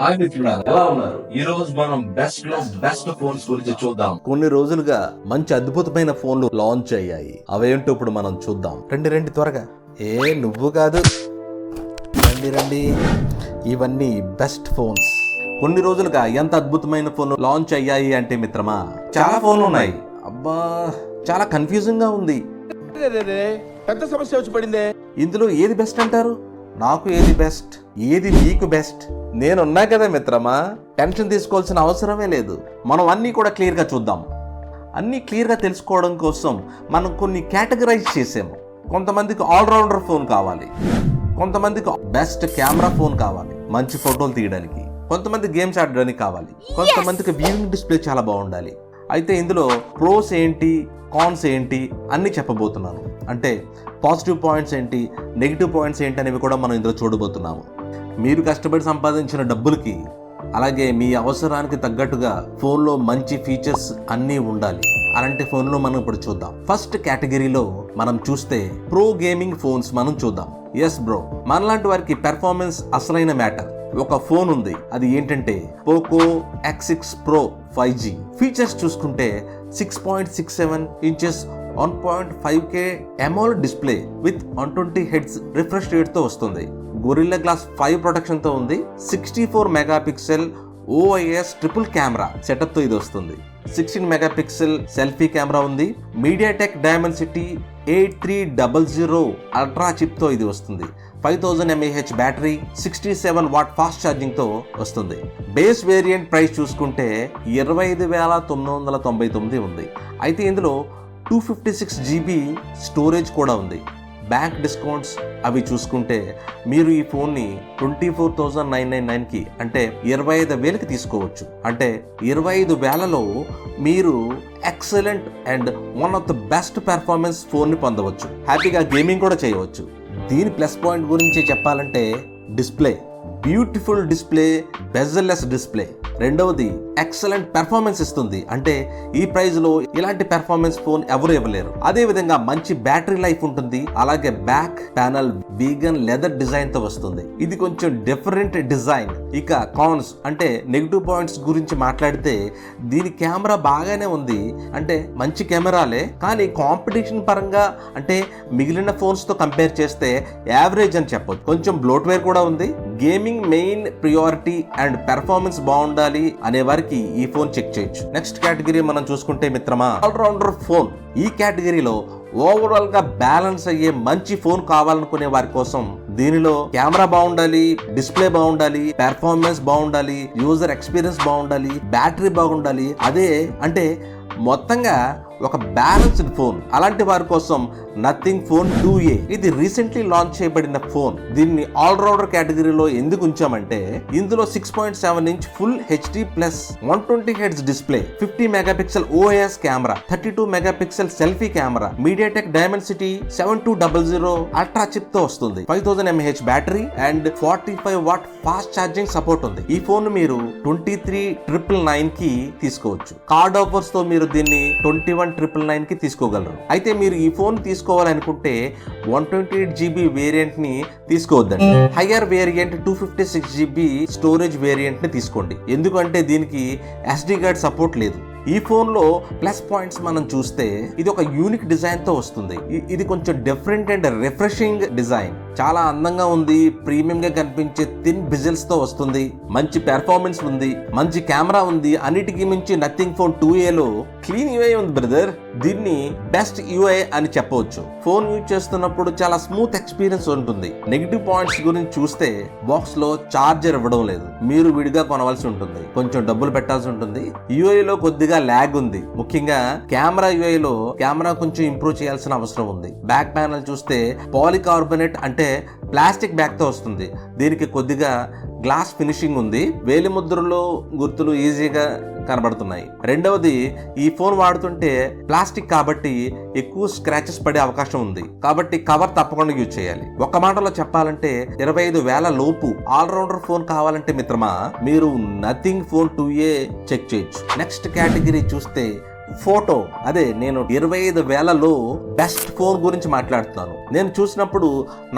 Hi మిత్రులారా, ఎలా ఉన్నారు? ఈ రోజు మనం బెస్ట్ ఫోన్స్ గురించి చూద్దాం. కొన్ని రోజులుగా మంచి అద్భుతమైన ఫోన్లు లాంచ్ అయ్యాయి. అవేంటో ఇప్పుడు మనం చూద్దాం. రండి త్వరగా. నువ్వు కాదు, రండి. ఇవన్నీ బెస్ట్ ఫోన్స్. కొన్ని రోజులుగా ఎంత అద్భుతమైన ఫోన్లు లాంచ్ అయ్యాయి అంటే మిత్రమా, చాలా ఫోన్లు ఉన్నాయి. అబ్బా, చాలా కన్ఫ్యూజింగ్ గా ఉంది. పెద్ద సమస్య వచ్చి పడిందే. ఇందులో ఏది బెస్ట్ అంటారు? నాకు ఏది బెస్ట్, ఏది నీకు బెస్ట్? నేనున్నా కదా మిత్రమా, టెన్షన్ తీసుకోవాల్సిన అవసరమే లేదు. మనం అన్నీ కూడా క్లియర్గా చూద్దాం. అన్నీ క్లియర్గా తెలుసుకోవడం కోసం మనం కొన్ని కేటగరైజ్ చేసాము. కొంతమందికి ఆల్రౌండర్ ఫోన్ కావాలి, కొంతమందికి బెస్ట్ కెమెరా ఫోన్ కావాలి మంచి ఫోటోలు తీయడానికి, కొంతమంది గేమ్స్ ఆడడానికి కావాలి, కొంతమందికి వ్యూయింగ్ డిస్ప్లే చాలా బాగుండాలి. అయితే ఇందులో ప్రోస్ ఏంటి, కాన్స్ ఏంటి అన్నీ చెప్పబోతున్నాను. అంటే పాజిటివ్ పాయింట్స్ ఏంటి, నెగిటివ్ పాయింట్స్ ఏంటి అనేవి కూడా మనం ఇందులో చూడబోతున్నాము. మీరు కష్టపడి సంపాదించిన డబ్బులకి, అలాగే మీ అవసరానికి తగ్గట్టుగా ఫోన్లో మంచి ఫీచర్స్ అన్నీ ఉండాలి. అలాంటి ఫోన్లో మనం ఇప్పుడు చూద్దాం. ఫస్ట్ కేటగిరీలో మనం చూస్తే ప్రో గేమింగ్ ఫోన్స్ మనం చూద్దాం. ఎస్ బ్రో, మనలాంటి వారికి పెర్ఫార్మెన్స్ అసలైన మ్యాటర్. ఒక ఫోన్ ఉంది, అది ఏంటంటే Poco X6 Pro 5G. Features చూసుకుంటే 6.67 inches 1.5K AMOLED display with 120 Hz refresh rate తో వస్తుంది. గొరిల్లా గ్లాస్ 5 ప్రొటెక్షన్ తో ఉంది. 64 megapixel OIS triple camera setup తో ఇది వస్తుంది. 16 మెగాపిక్సెల్ సెల్ఫీ కెమెరా ఉంది. మీడియాటెక్ డైమెన్సిటీ 8300 అల్ట్రా చిప్ తో ఇది వస్తుంది. 5000 mAh battery, 67 watt fast charging తో వస్తుంది. బేస్ వేరియంట్ ప్రైస్ చూసుకుంటే 25,999 ఉంది. అయితే ఇందులో 256 GB స్టోరేజ్ కూడా ఉంది. బ్యాంక్ డిస్కౌంట్స్ అవి చూసుకుంటే మీరు ఈ ఫోన్ని 24,999కి అంటే 25,000కి తీసుకోవచ్చు. అంటే 25,000లో మీరు excellent and one of the best performance ఫోన్ని పొందవచ్చు. హ్యాపీగా గేమింగ్ కూడా చేయవచ్చు. దీని ప్లస్ పాయింట్ గురించి చెప్పాలంటే display, beautiful display, bezel-less display. రెండవది ఎక్సలెంట్ పెర్ఫార్మెన్స్ ఇస్తుంది. అంటే ఈ ప్రైజ్ లో ఇలాంటి పెర్ఫార్మెన్స్ ఫోన్ ఎవరు ఇవ్వలేరు. అదే విధంగా మంచి బ్యాటరీ లైఫ్ ఉంటుంది. అలాగే back panel vegan leather design తో వస్తుంది. ఇది కొంచెం డిఫరెంట్ డిజైన్. ఇక కాన్స్ అంటే నెగిటివ్ పాయింట్స్ గురించి మాట్లాడితే దీని కెమెరా బాగానే ఉంది, అంటే మంచి కెమెరాలే, కానీ కాంపిటీషన్ పరంగా అంటే మిగిలిన ఫోన్స్ తో కంపేర్ చేస్తే యావరేజ్ అని చెప్పొచ్చు. కొంచెం బ్లోట్వేర్ కూడా ఉంది. Gaming main priority and performance బాగుండాలి అనే వారికి ఈ ఫోన్ చెక్ చేయొచ్చు. నెక్స్ట్ కేటగిరీ మనం చూసుకుంటే మిత్రమా, ఆల్రౌండర్ ఫోన్. ఈ కేటగిరీలో ఓవరాల్ గా బ్యాలెన్స్ అయ్యే మంచి ఫోన్ కావాలనుకునే వారి కోసం దీనిలో కెమెరా బాగుండాలి, డిస్ప్లే బాగుండాలి, పెర్ఫార్మెన్స్ బాగుండాలి, యూజర్ ఎక్స్పీరియన్స్ బాగుండాలి, బ్యాటరీ బాగుండాలి. అదే అంటే మొత్తంగా ఒక బ్యాలెన్స్డ్ ఫోన్. అలాంటి వారి కోసం నథింగ్ ఫోన్ 2A. ఇది రీసెంట్లీ లాంచ్ చేయబడిన ఫోన్. దీన్ని ఆల్రౌండర్ కేటగిరీలో ఎందుకు ఉంచామంటే ఇందులో 6.7 inch full HD plus 120 Hz display, 50 megapixel OIS camera, 32 megapixel selfie camera, MediaTek Dimensity 7200 ultra chip తో వస్తుంది. 5000 mAh battery and 45 watt fast charging support ఉంది. ఈ ఫోన్ మీరు 23,999కి తీసుకోవచ్చు. కార్డ్ ఆఫర్స్ తో మీరు దీన్ని 21,999కి తీసుకోగలరు. అయితే మీరు ఈ ఫోన్ తీసుకోవాలనుకుంటే 128 GB వేరియంట్ ని తీసుకోవద్దండి. Higher variant 256 GB storage variant ని తీసుకోండి. ఎందుకంటే దీనికి SD కార్డ్ సపోర్ట్ లేదు. ఈ ఫోన్ లో ప్లస్ పాయింట్స్ మనం చూస్తే ఇది ఒక యూనిక్ డిజైన్ తో వస్తుంది. ఇది కొంచెం డిఫరెంట్ అండ్ రిఫ్రెషింగ్ డిజైన్. చాలా అందంగా ఉంది. ప్రీమియం గా కనిపించే థిన్ బిజిల్స్ తో వస్తుంది. మంచి పెర్ఫార్మెన్స్ ఉంది, మంచి కెమెరా ఉంది. అన్నిటికీ మించి నథింగ్ ఫోన్ 2Aలో క్లీన్ UI ఉంది బ్రదర్. దీన్ని బెస్ట్ UI అని చెప్పవచ్చు. ఫోన్ యూజ్ చేస్తున్నప్పుడు చాలా స్మూత్ ఎక్స్పీరియన్స్ ఉంటుంది. నెగిటివ్ పాయింట్స్ గురించి చూస్తే బాక్స్ లో చార్జర్ ఇవ్వడం లేదు. మీరు విడిగా కొనవలసి ఉంటుంది, కొంచెం డబ్బులు పెట్టాల్సి ఉంటుంది. UIలో కొద్దిగా ల్యాగ్ ఉంది. ముఖ్యంగా కెమెరా UI లో కెమెరా కొంచెం ఇంప్రూవ్ చేయాల్సిన అవసరం ఉంది. బ్యాక్ ప్యానల్ చూస్తే పాలికార్బోనేట్ అంటే ప్లాస్టిక్ బ్యాక్ తో వస్తుంది. దీనికి కొద్దిగా గ్లాస్ ఫినిషింగ్ ఉంది. వేలి ముద్రలో గుర్తులు ఈజీగా కనబడుతున్నాయి. రెండవది, ఈ ఫోన్ వాడుతుంటే ప్లాస్టిక్ కాబట్టి ఎక్కువ స్క్రాచెస్ పడే అవకాశం ఉంది. కాబట్టి కవర్ తప్పకుండా యూజ్ చేయాలి. ఒక్క మాటలో చెప్పాలంటే 25,000 లోపు ఆల్రౌండర్ ఫోన్ కావాలంటే మిత్రమా మీరు నథింగ్ ఫోన్ 2A చెక్ చేయొచ్చు. నెక్స్ట్ కేటగిరీ చూస్తే ఫోటో. అదే నేను 25,000లో బెస్ట్ ఫోన్ గురించి మాట్లాడుతున్నాను. నేను చూసినప్పుడు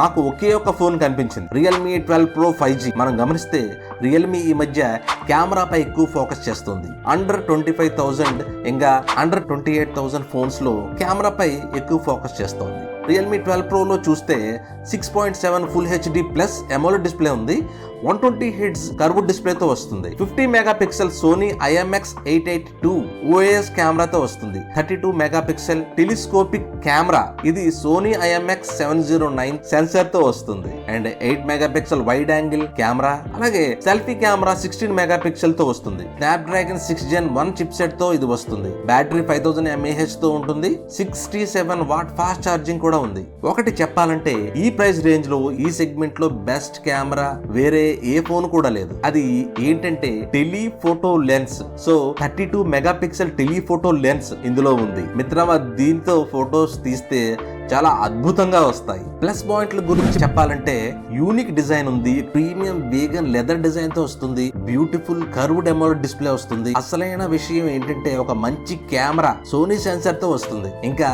నాకు ఒకే ఒక ఫోన్ కనిపించింది, రియల్మీ 12 Pro 5G. మనం గమనిస్తే రియల్మీ ఈ మధ్య కెమెరాపై ఎక్కువ ఫోకస్ చేస్తుంది. అండర్ 25,000 ఇంకా అండర్ 28,000 ఫోన్స్ లో కెమెరాపై ఎక్కువ ఫోకస్ చేస్తోంది. రియల్మీ 12 Pro లో చూస్తే 6.7 full HD plus AMOLED display ఉంది. 120 Hz కర్వ్డ్ డిస్ప్లేతో వస్తుంది. 50 మెగాపిక్సెల్ సోనీ IMX882 OIS కెమెరాతో వస్తుంది. 32 మెగాపిక్సెల్ టెలిస్కోపిక్ కెమెరా, ఇది సోనీ IMX709 సెన్సార్ తో వస్తుంది. And 8 megapixel wide angle camera, అలాగే సెల్ఫీ కెమెరా 16 మెగాపిక్సెల్ తో వస్తుంది. స్నాప్డ్రాగన్ 6 Gen 1 చిప్ సెట్ తో ఇది వస్తుంది. బ్యాటరీ 5000 mAh తో ఉంటుంది. 67 వాట్ ఫాస్ట్ ఛార్జింగ్ కూడా ఉంది. ఒకటి చెప్పాలంటే ఈ ప్రైస్ రేంజ్ లో ఈ సెగ్మెంట్ లో బెస్ట్ కెమెరా వేరే ఏ ఫోన్ కూడా లేదు. అది ఏంటంటే telephoto lens. So 32 megapixel telephoto lens ఇందులో ఉంది మిత్రమా. దీంతో ఫొటోస్ తీస్తే చాలా అద్భుతంగా వస్తాయి. ప్లస్ పాయింట్ల గురించి చెప్పాలంటే యూనిక్ డిజైన్ ఉంది, ప్రీమియం వేగన్ లెదర్ డిజైన్ తో వస్తుంది, బ్యూటిఫుల్ కర్వ్డ్ ఎమోలెడ్ డిస్ప్లే వస్తుంది. అసలైన విషయం ఏంటంటే ఒక మంచి కెమెరా సోనీ సెన్సార్ తో వస్తుంది. ఇంకా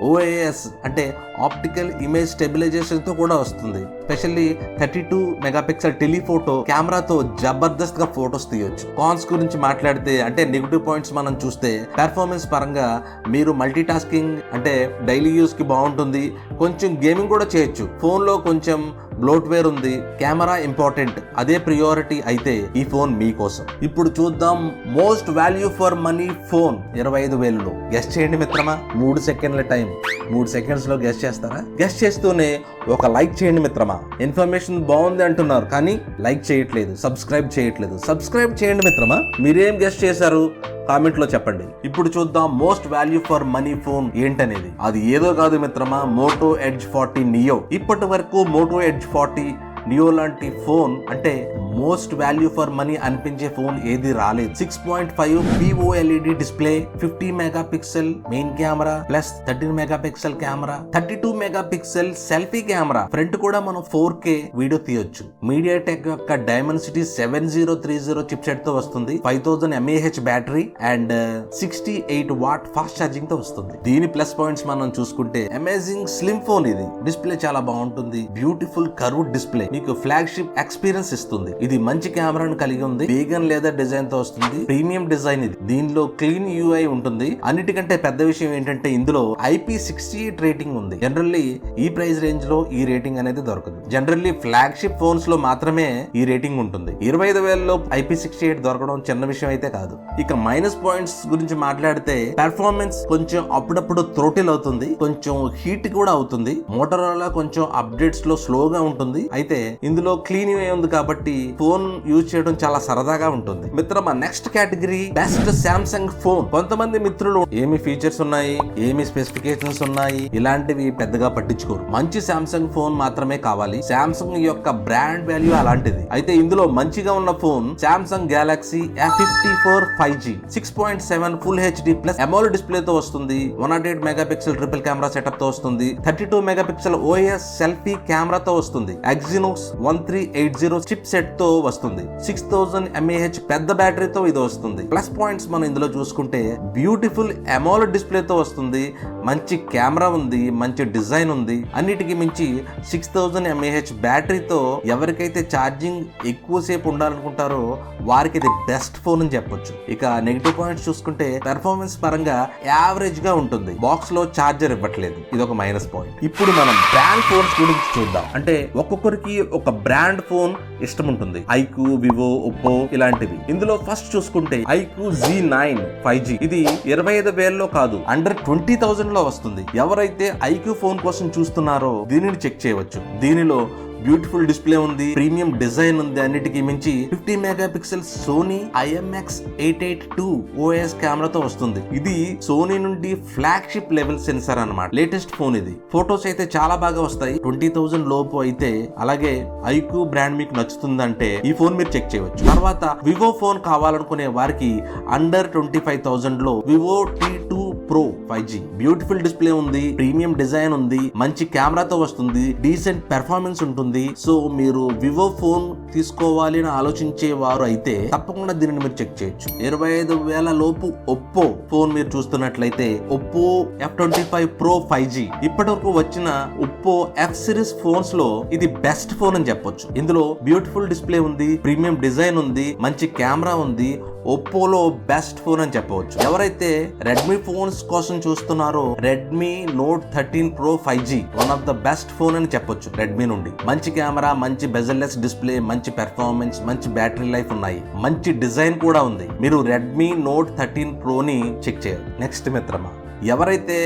OIS అంటే ఆప్టికల్ ఇమేజ్ స్టెబిలైజేషన్ తో కూడా వస్తుంది. స్పెషల్లీ 32 మెగాపిక్సెల్ టెలిఫోటో కెమెరాతో జబర్దస్త్ గా ఫోటోస్ తీయొచ్చు. కాన్స్ గురించి మాట్లాడితే అంటే నెగిటివ్ పాయింట్స్ మనం చూస్తే పెర్ఫార్మెన్స్ పరంగా మీరు మల్టీ టాస్కింగ్ అంటే డైలీ యూస్ కి బాగుంటుంది, కొంచెం గేమింగ్ కూడా చేయొచ్చు. ఫోన్ లో కొంచెం బ్లోట్వేర్ ఉంది. కెమెరా ఇంపార్టెంట్, అదే ప్రియారిటీ అయితే ఈ ఫోన్ మీకోసం. ఇప్పుడు చూద్దాం most value for money phone 25,000లో. గెస్ట్ చేయండి మిత్రమా. 3 సెకండ్ల టైం. 3 సెకండ్స్ లో గెస్ట్ చేస్తారా? గెస్ట్ చేస్తూనే ఒక లైక్ చేయండి మిత్రమా. ఇన్ఫర్మేషన్ బాగుంది అంటున్నారు కానీ లైక్ చేయట్లేదు, సబ్స్క్రైబ్ చేయట్లేదు. సబ్స్క్రైబ్ చేయండి మిత్రమా. మీరేం గెస్ట్ చేశారు కామెంట్ లో చెప్పండి. ఇప్పుడు చూద్దాం most value for money phone ఏంటనేది. అది ఏదో కాదు మిత్రమా, మోటో ఎడ్జ్ 40 నియో. ఇప్పటి వరకు మోటో ఎడ్జ్ 40 నియో లాంటి ఫోన్ అంటే మోస్ట్ వాల్యూ ఫర్ మనీ అనిపించే ఫోన్ ఏది రాలేదు. 6.5 POLED display, 50 megapixel main camera plus 13 megapixel camera, 32 megapixel selfie camera. Front కూడా మనం 4K వీడియో తీయొచ్చు. మీడియాటెక్ యొక్క డైమెన్సిటీ 7030 చిప్ సెట్ తో వస్తుంది. 5000 mAh battery and 68 watt fast charging తో వస్తుంది. దీని ప్లస్ పాయింట్స్ మనం చూసుకుంటే అమేజింగ్ స్లిమ్ ఫోన్ ఇది. డిస్ప్లే చాలా బాగుంటుంది, బ్యూటిఫుల్ కర్వ్డ్ డిస్ప్లే, మీకు ఫ్లాగ్షిప్ ఎక్స్పీరియన్స్ ఇస్తుంది. ఇది మంచి కెమెరాను కలిగి ఉంది, వేగన్ లెదర్ డిజైన్ తో వస్తుంది, ప్రీమియం డిజైన్ ఇది. దీనిలో క్లీన్ UI ఉంటుంది. అన్నిటికంటే పెద్ద విషయం ఏంటంటే ఇందులో IP68 రేటింగ్ ఉంది. జనరల్లీ ఈ ప్రైస్ రేంజ్ లో ఈ రేటింగ్ అనేది దొరకదు. జనరల్లీ ఫ్లాగ్షిప్ ఫోన్స్ లో మాత్రమే ఈ రేటింగ్ ఉంటుంది. 25,000లో IP68 దొరకడం చిన్న విషయం అయితే కాదు. ఇక మైనస్ పాయింట్స్ గురించి మాట్లాడితే పెర్ఫార్మెన్స్ కొంచెం అప్పుడప్పుడు థ్రోటిల్ అవుతుంది, కొంచెం హీట్ కూడా అవుతుంది. మోటరోలా కొంచెం అప్డేట్స్ లో స్లోగా ఉంటుంది. అయితే ఇందులో క్లీన్ UI ఉంది కాబట్టి ఫోన్ యూజ్ చేయడం చాలా సరదాగా ఉంటుంది. మిత్రమా next category best Samsung phone. కొంతమంది మిత్రులు ఏమి ఫీచర్స్ ఉన్నాయి, ఏమి స్పెసిఫికేషన్స్ ఉన్నాయి ఇలాంటివి పెద్దగా పట్టించుకోరు. మంచి శాంసంగ్ ఫోన్ మాత్రమే కావాలి. శాంసంగ్ యొక్క బ్రాండ్ వాల్యూ అలాంటిది. అయితే ఇందులో మంచిగా ఉన్న phone Samsung Galaxy F54 5G 6.7 full HD plus AMOLED display తో వస్తుంది. 108 మెగాపిక్సెల్ ట్రిపుల్ కెమెరా సెటప్ తో వస్తుంది. 32 మెగాపిక్సెల్ OIS సెల్ఫీ కెమెరాతో వస్తుంది. Exynos 1380 చిప్ సెట్ తో వస్తుంది. 6000 mAh పెద్ద బ్యాటరీతో ఇది వస్తుంది. ప్లస్ పాయింట్స్ మనం ఇందులో చూసుకుంటే బ్యూటిఫుల్ ఎమోలెడ్ డిస్ప్లే తో వస్తుంది, మంచి కెమెరా ఉంది, మంచి డిజైన్ ఉంది. అన్నిటికీ మించి 6000 mAh బ్యాటరీతో ఎవరికైతే ఛార్జింగ్ ఎక్కువసేపు ఉండాలనుకుంటారో వారికి ఇది బెస్ట్ ఫోన్ అని చెప్పొచ్చు. ఇక నెగిటివ్ పాయింట్స్ చూసుకుంటే పెర్ఫార్మెన్స్ పరంగా యావరేజ్ గా ఉంటుంది. బాక్స్ లో ఛార్జర్ ఇవ్వట్లేదు, ఇది ఒక మైనస్ పాయింట్. ఇప్పుడు మనం బ్రాండ్ ఫోన్స్ గురించి చూద్దాం. అంటే ఒక్కొక్కరికి ఒక బ్రాండ్ ఫోన్ ఇష్టం ఉంటుంది. ఐక్యూ, వివో, ఒప్పో ఇలాంటివి. ఇందులో ఫస్ట్ చూసుకుంటే ఐక్యూ Z9 5G. ఇది 25,000లో కాదు, అండర్ 20,000 లో వస్తుంది. ఎవరైతే ఐక్యూ ఫోన్ కోసం చూస్తున్నారో దీనిని చెక్ చేయవచ్చు. దీనిలో బ్యూటిఫుల్ డిస్ప్లే ఉంది, ప్రీమియం డిజైన్ ఉంది. అన్నిటికీ మించి 50 మెగాపిక్సెల్ సోనీ IMX882 OIS కెమెరాతో వస్తుంది. ఇది సోనీ నుండి ఫ్లాగ్షిప్ లెవెల్ సెన్సార్ అన్నమాట. లేటెస్ట్ ఫోన్ ఇది. ఫోటోస్ అయితే చాలా బాగా వస్తాయి. 20,000 లోపు అయితే అలాగే ఐక్యూ బ్రాండ్ మీకు నచ్చుతుందంటే ఈ ఫోన్ మీరు చెక్ చేయవచ్చు. తర్వాత వివో ఫోన్ కావాలనుకునే వారికి అండర్ 25,000లో Vivo T2 Pro 5G. Beautiful display ఉంది, ప్రీమియం డిజైన్ ఉంది, మంచి కెమెరాతో వస్తుంది, డీసెంట్ పెర్ఫార్మెన్స్ ఉంటుంది. సో మీరు వివో ఫోన్ తీసుకోవాలి అని ఆలోచించే వారు అయితే తప్పకుండా దీనిని మీరు చెక్ చేయొచ్చు. 25,000 లోపు ఒప్పో ఫోన్ మీరు చూస్తున్నట్లయితే ఒప్పో F25 Pro 5G ఇప్పటి వరకు వచ్చిన ఒప్పో F సిరీస్ ఫోన్స్ లో ఇది బెస్ట్ ఫోన్ అని చెప్పొచ్చు. ఇందులో బ్యూటిఫుల్ డిస్ప్లే ఉంది, ప్రీమియం డిజైన్ ఉంది, మంచి కెమెరా ఉంది. ఒప్పోలో బెస్ట్ ఫోన్ అని చెప్పవచ్చు. ఎవరైతే రెడ్మీ ఫోన్స్ కోసం చూస్తున్నారో Redmi note 13 Pro 5G one of the best phone అని చెప్పొచ్చు. రెడ్మీ నుండి మంచి కెమెరా, మంచి బెజల్లెస్ డిస్ప్లే, మంచి పెర్ఫార్మెన్స్, మంచి బ్యాటరీ లైఫ్ ఉన్నాయి, మంచి డిజైన్ కూడా ఉంది. మీరు రెడ్మీ నోట్ 13 Pro ని చెక్ చేయాలి. నెక్స్ట్ మిత్రమా, ఎవరైతే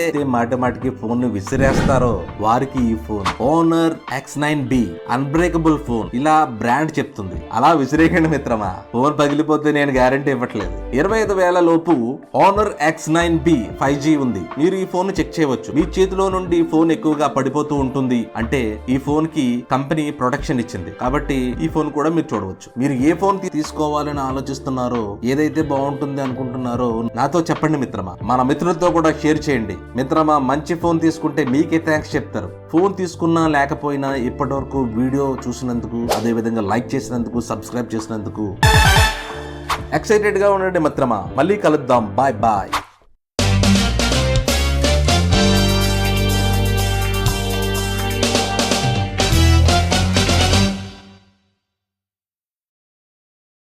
మాటికి ఫోన్ ని విసిరేస్తారో వారికి ఈ phone Honor X9B unbreakable phone ఇలా బ్రాండ్ చెప్తుంది. అలా విసిరేకండి మిత్రమా, ఫోన్ పగిలిపోతే నేను గ్యారంటీ ఇవ్వట్లేదు. 25,000 లోపు Honor X9B 5G ఉంది. మీరు ఈ ఫోన్ చెక్ చేయవచ్చు. మీ చేతిలో నుండి ఫోన్ ఎక్కువగా పడిపోతూ ఉంటుంది అంటే ఈ ఫోన్ కి కంపెనీ ప్రొటెక్షన్ ఇచ్చింది కాబట్టి ఈ ఫోన్ కూడా మీరు చూడవచ్చు. మీరు ఏ ఫోన్ తీసుకోవాలని ఆలోచిస్తున్నారో, ఏదైతే బాగుంటుంది అనుకుంటున్నారో నాతో చెప్పండి మిత్రమా. మన మిత్రులతో కూడా షేర్ చేయండి. మిత్రమా, మంచి ఫోన్ తీసుకుంటే మీకే థ్యాంక్స్ చెప్తారు. ఫోన్ తీసుకున్నా లేకపోయినా ఇప్పటి వరకు వీడియో చూసినందుకు, అదే విధంగా లైక్ చేసినందుకు, సబ్స్క్రైబ్ చేసినందుకు ఎక్సైటెడ్ గా ఉండండి మిత్రమా. మళ్ళీ కలుద్దాం. Bye bye.